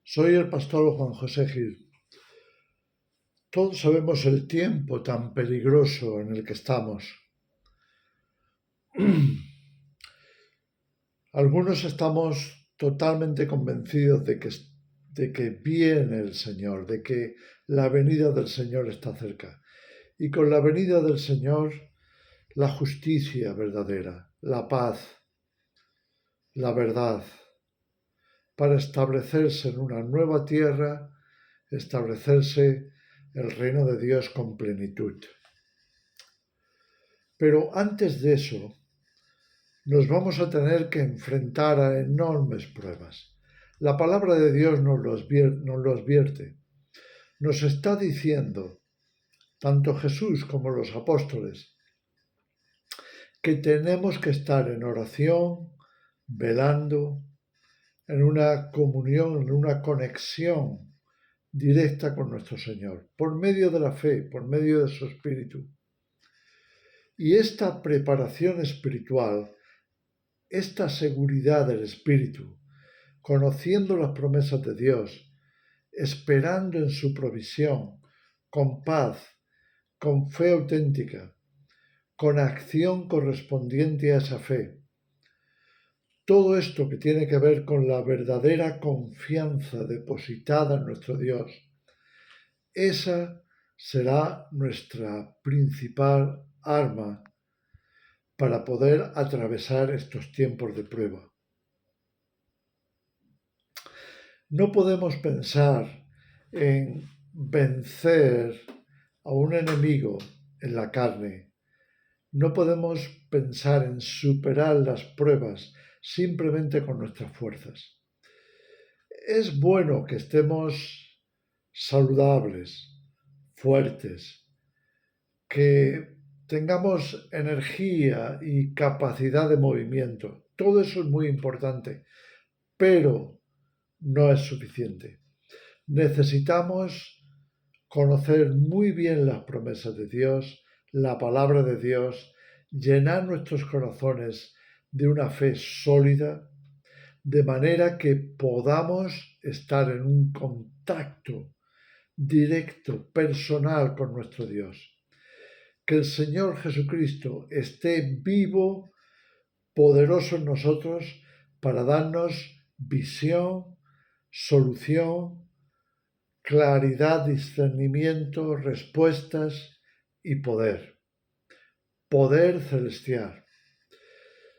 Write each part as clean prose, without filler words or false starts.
Soy el pastor Juan José Gil. Todos sabemos el tiempo tan peligroso en el que estamos. Algunos estamos totalmente convencidos de que viene el Señor, de que la venida del Señor está cerca. Y con la venida del Señor, la justicia verdadera, la paz, la verdad, para establecerse en una nueva tierra, establecerse el reino de Dios con plenitud. Pero antes de eso, nos vamos a tener que enfrentar a enormes pruebas. La palabra de Dios nos lo advierte. Nos está diciendo, tanto Jesús como los apóstoles, que tenemos que estar en oración, velando, en una comunión, en una conexión directa con nuestro Señor, por medio de la fe, por medio de su Espíritu. Y esta preparación espiritual, esta seguridad del Espíritu, conociendo las promesas de Dios, esperando en su provisión, con paz, con fe auténtica, con acción correspondiente a esa fe. Todo esto que tiene que ver con la verdadera confianza depositada en nuestro Dios, esa será nuestra principal arma para poder atravesar estos tiempos de prueba. No podemos pensar en vencer a un enemigo en la carne. No podemos pensar en superar las pruebas simplemente con nuestras fuerzas. Es bueno que estemos saludables, fuertes, que tengamos energía y capacidad de movimiento. Todo eso es muy importante, pero no es suficiente. Necesitamos conocer muy bien las promesas de Dios, la palabra de Dios, llenar nuestros corazones de una fe sólida, de manera que podamos estar en un contacto directo, personal con nuestro Dios. Que el Señor Jesucristo esté vivo, poderoso en nosotros, para darnos visión, solución, claridad, discernimiento, respuestas y poder. Poder celestial.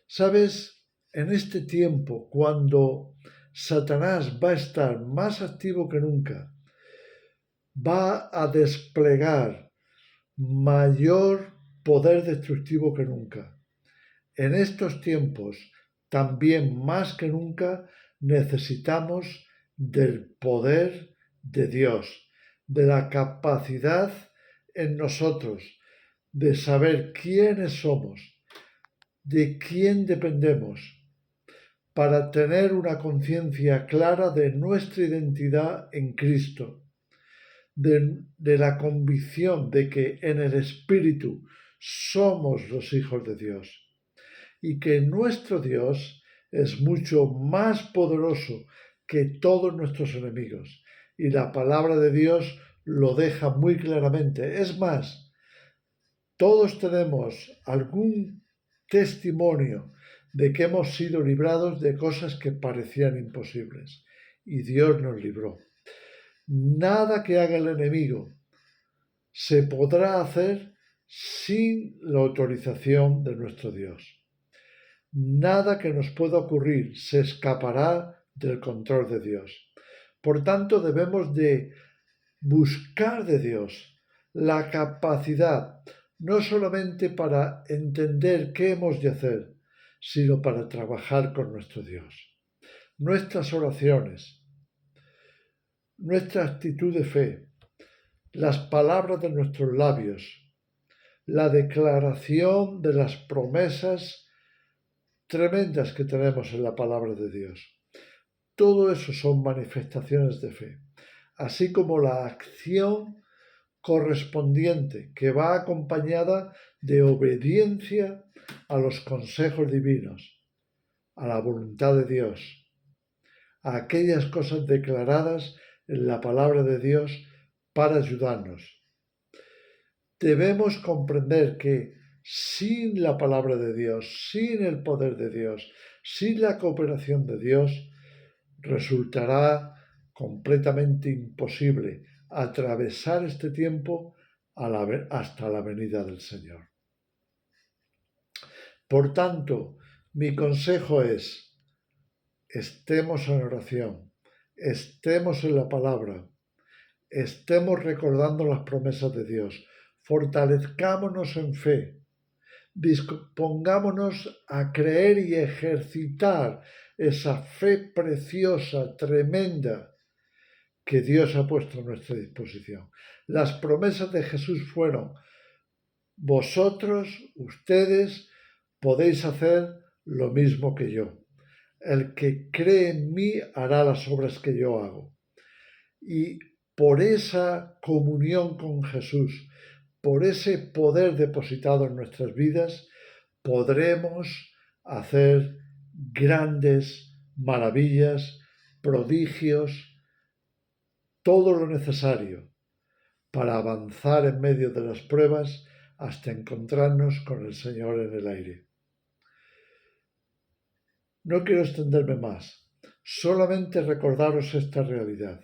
¿Sabes? En este tiempo, cuando Satanás va a estar más activo que nunca, va a desplegar mayor poder destructivo que nunca. En estos tiempos, también más que nunca, necesitamos del poder de Dios, de la capacidad en nosotros de saber quiénes somos, de quién dependemos, para tener una conciencia clara de nuestra identidad en Cristo, de la convicción de que en el Espíritu somos los hijos de Dios y que nuestro Dios es mucho más poderoso que todos nuestros enemigos. Y la palabra de Dios lo deja muy claramente. Es más, todos tenemos algún testimonio de que hemos sido librados de cosas que parecían imposibles. Y Dios nos libró. Nada que haga el enemigo se podrá hacer sin la autorización de nuestro Dios. Nada que nos pueda ocurrir se escapará del control de Dios. Por tanto, debemos de buscar de Dios la capacidad, no solamente para entender qué hemos de hacer, sino para trabajar con nuestro Dios. Nuestras oraciones, nuestra actitud de fe, las palabras de nuestros labios, la declaración de las promesas tremendas que tenemos en la palabra de Dios. Todo eso son manifestaciones de fe, así como la acción correspondiente que va acompañada de obediencia a los consejos divinos, a la voluntad de Dios, a aquellas cosas declaradas en la palabra de Dios para ayudarnos. Debemos comprender que sin la palabra de Dios, sin el poder de Dios, sin la cooperación de Dios, resultará completamente imposible atravesar este tiempo hasta la venida del Señor. Por tanto, mi consejo es, estemos en oración, estemos en la palabra, estemos recordando las promesas de Dios, fortalezcámonos en fe, dispongámonos a creer y ejercitar esa fe preciosa, tremenda, que Dios ha puesto a nuestra disposición. Las promesas de Jesús fueron, vosotros, ustedes, podéis hacer lo mismo que yo. El que cree en mí hará las obras que yo hago. Y por esa comunión con Jesús, por ese poder depositado en nuestras vidas, podremos hacer grandes maravillas, prodigios, todo lo necesario para avanzar en medio de las pruebas hasta encontrarnos con el Señor en el aire. No quiero extenderme más, solamente recordaros esta realidad.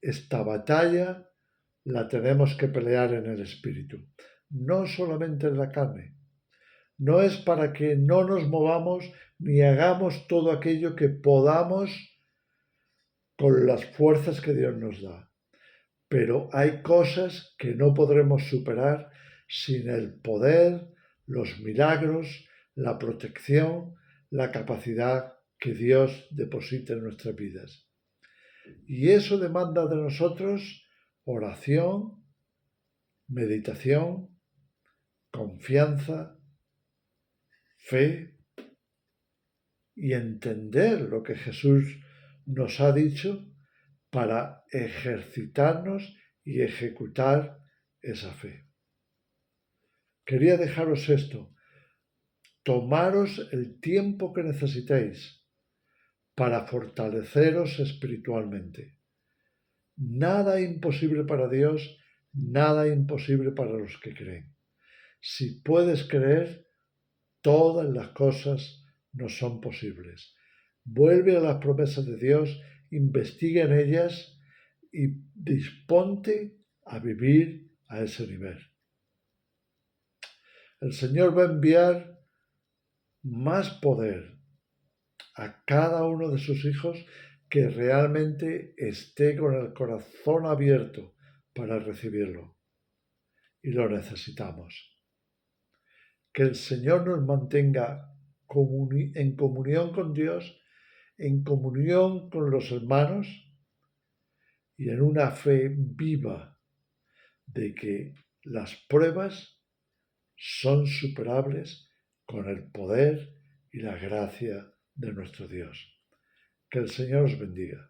Esta batalla la tenemos que pelear en el Espíritu, no solamente en la carne. No es para que no nos movamos ni hagamos todo aquello que podamos con las fuerzas que Dios nos da. Pero hay cosas que no podremos superar sin el poder, los milagros, la protección, la capacidad que Dios deposita en nuestras vidas. Y eso demanda de nosotros oración, meditación, confianza, fe y entender lo que Jesús nos ha dicho para ejercitarnos y ejecutar esa fe. Quería dejaros esto. Tomaros el tiempo que necesitéis para fortaleceros espiritualmente. Nada imposible para Dios, nada imposible para los que creen. Si puedes creer, todas las cosas nos son posibles. Vuelve a las promesas de Dios, investiga en ellas y disponte a vivir a ese nivel. El Señor va a enviar más poder a cada uno de sus hijos que realmente esté con el corazón abierto para recibirlo. Y lo necesitamos. Que el Señor nos mantenga en comunión con Dios, en comunión con los hermanos y en una fe viva de que las pruebas son superables con el poder y la gracia de nuestro Dios. Que el Señor os bendiga.